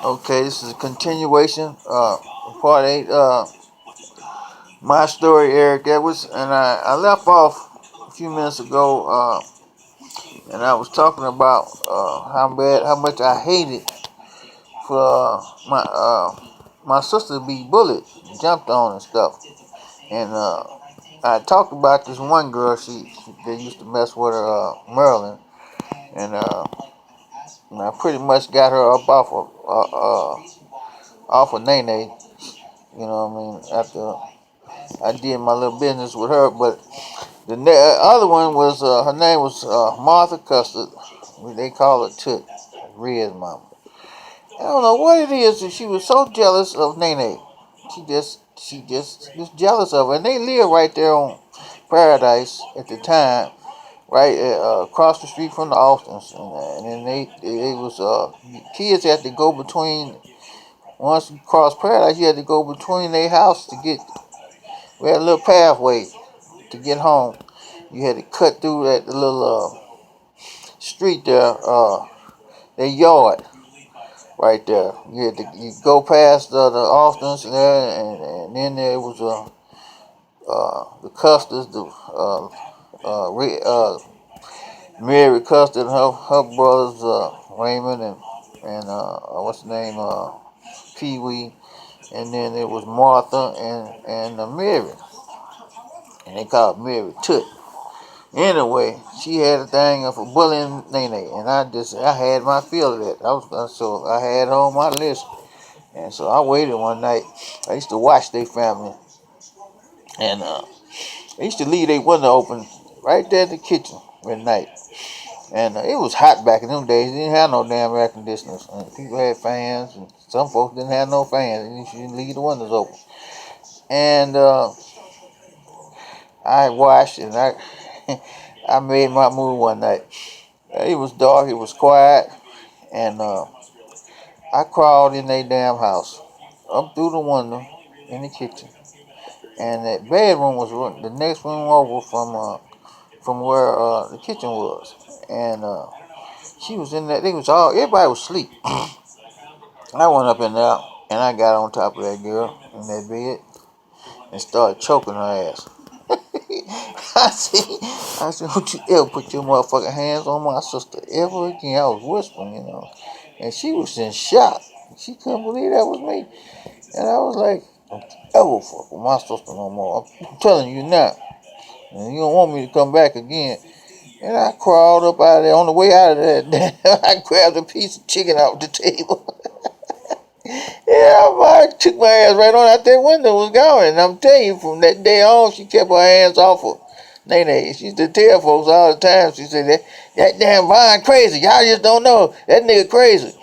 Okay, this is a continuation. Part 8. My story, Eric Edwards, and I left off a few minutes ago, and I was talking about how much I hated for my sister to be bullied, jumped on and stuff. And I talked about this one girl. They used to mess with her, Marilyn, and I pretty much got her up off of Nene. You know what I mean? After I did my little business with her, but the other one was her name was Martha Custard. They call her Toot, Red's mama. I don't know what it is that she was so jealous of Nene. She just was jealous of her, and they lived right there on Paradise at the time, right across the street from the Austins, and then they was kids had to go between. Once you cross Paradise, you had to go between their house to get. We had a little pathway to get home. You had to cut through that little street there, their yard right there. You go past the Austins there, and then there was the Custards, the Mary Custard, her brothers Raymond and what's the name Pee Wee, and then it was Martha and Mary, and they called Mary Toot. Anyway, she had a thing for bullying Nene, and I had my feel of that. So I had her on my list, and so I waited one night. I used to watch their family, and they used to leave their window open right there in the kitchen at night. And it was hot back in them days. They didn't have no damn air conditioners. And people had fans, and some folks didn't have no fans. And you should leave the windows open. And I watched, and I made my move one night. It was dark. It was quiet, and I crawled in their damn house, up through the window in the kitchen, and that bedroom was the next room over from where the kitchen was, and she was in there. They was all everybody was asleep. I went up in there and I got on top of that girl in that bed and started choking her ass. I said, don't you ever put your motherfucking hands on my sister ever again. I was whispering, and she was in shock. She couldn't believe that was me. And I was like, don't you ever fuck with my sister no more. I'm telling you now. And you don't want me to come back again. And I crawled up out of there. On the way out of there, I grabbed a piece of chicken off the table. Yeah, I took my ass right on out that window, was gone. And I'm telling you, from that day on, she kept her hands off of Nene. She used to tell folks all the time. She said, that damn Vine crazy. Y'all just don't know. That nigga crazy.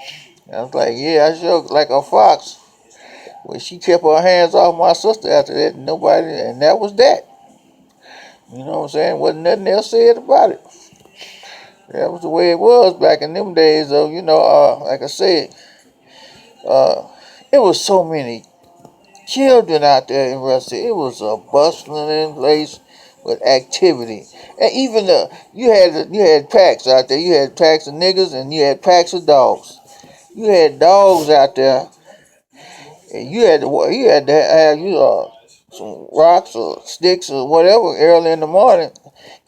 And I was like, yeah, I sure like a fox. Well, she kept her hands off my sister after that. Nobody, and that was that. You know what I'm saying? Wasn't nothing else said about it. That was the way it was back in them days, though. Like I said, uh, it was so many children out there in Rusty. It was a bustling place with activity, and even you had packs out there. You had packs of niggas, and you had packs of dogs. You had dogs out there, and you had to have some rocks or sticks or whatever early in the morning.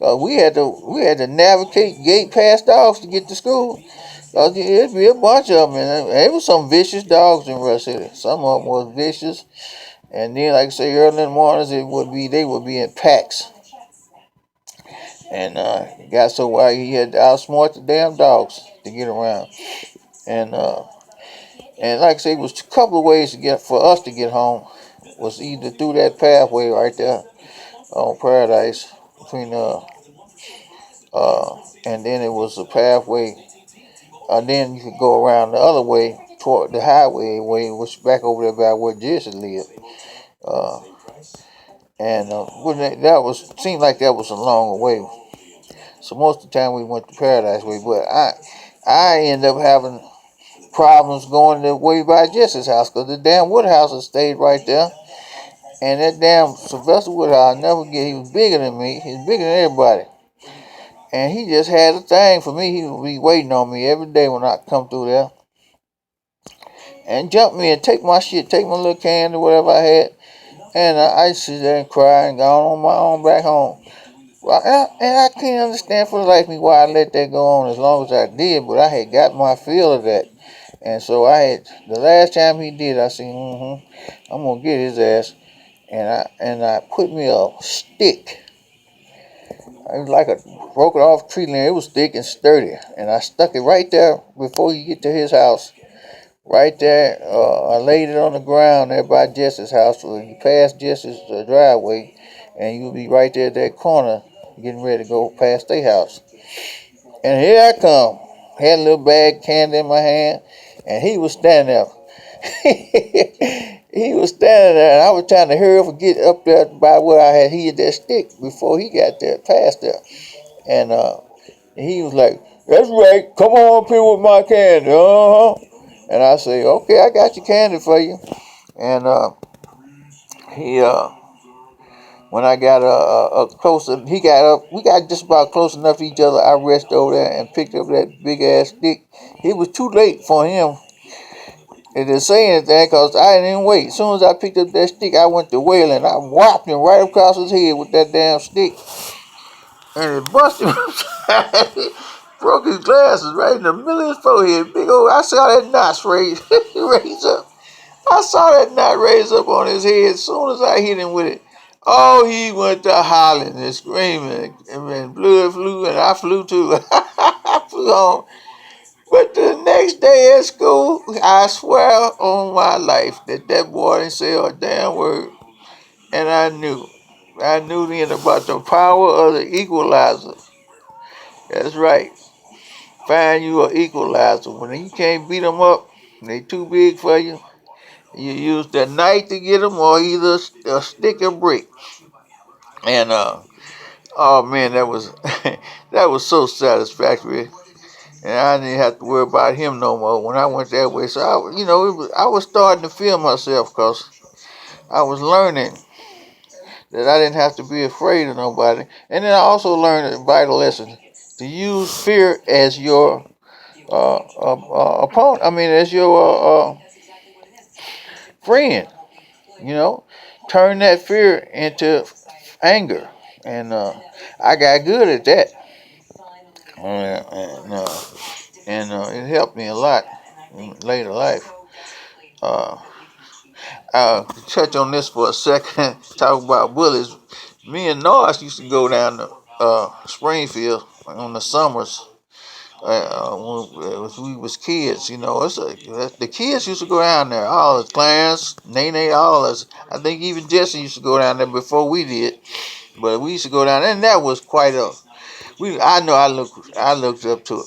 We had to navigate gate past dogs to get to school. It'd be a bunch of them, and there was some vicious dogs in Rush City. Some of them was vicious. And then, like I say, early in the mornings, they would be in packs, and it got so wild he had to outsmart the damn dogs to get around. And like I say, it was a couple of ways to get for us to get home. Was either through that pathway right there on Paradise between and then it was a pathway, and then you could go around the other way toward the highway way, which back over there by where Jesse lived. Uh, and when that was seemed like that was a long way. So most of the time we went to Paradise Way, but I ended up having problems going the way by Jesse's house because the damn Woodhouse stayed right there. And that damn Sylvester Woodhouse, I never get, he was bigger than me. He was bigger than everybody. And he just had a thing for me. He would be waiting on me every day when I come through there. and jump me and take my shit, take my little candy, whatever I had, and I sit there and cry and go on my own back home. Well, and I can't understand for the life of me why I let that go on as long as I did, but I had got my feel of that. And so I had, the last time he did, I said, I'm gonna get his ass. And I put me a stick. It was like a broken off tree limb. It was thick and sturdy. And I stuck it right there before you get to his house. Right there, I laid it on the ground there by Jesse's house. So you pass Jesse's driveway, and you'll be right there at that corner, getting ready to go past their house. And here I come. Had a little bag of candy in my hand, and he was standing there. He was standing there, and I was trying to hurry up and get up there by where I had hid that stick before he got there, past there. And he was like, "That's right, come on up here with my candy, uh-huh." And I say, "Okay, I got your candy for you." And he, when I got closer, he got up. We got just about close enough to each other. I rested over there and picked up that big ass stick. It was too late for him. It didn't say anything because I didn't wait. As soon as I picked up that stick, I went to wailing. I whopped him right across his head with that damn stick. And it busted him upside. Broke his glasses right in the middle of his forehead. Big old, I saw that knot raise up. I saw that knot raise up on his head as soon as I hit him with it. Oh, he went to hollering and screaming. And blood flew and I flew too. I flew home. But the next day at school, I swear on my life that boy didn't say a damn word. And I knew. I knew then about the power of the equalizer. That's right. Find you an equalizer. When you can't beat them up, they too big for you. You use the knife to get them or either a stick or brick. And, oh man, that was, that was so satisfactory. And I didn't have to worry about him no more when I went that way. So I was starting to feel myself because I was learning that I didn't have to be afraid of nobody. And then I also learned a vital lesson to use fear as your opponent. I mean, as your friend. You know, turn that fear into anger, and I got good at that. And it helped me a lot in later life. Uh, I'll touch on this for a second. Talk about bullies. Me and Norris used to go down to Springfield on the summers when we was kids. The kids used to go down there. All the Clarence, Nene, all us. I think even Jesse used to go down there before we did. But we used to go down there, and that was quite a. I know I looked up to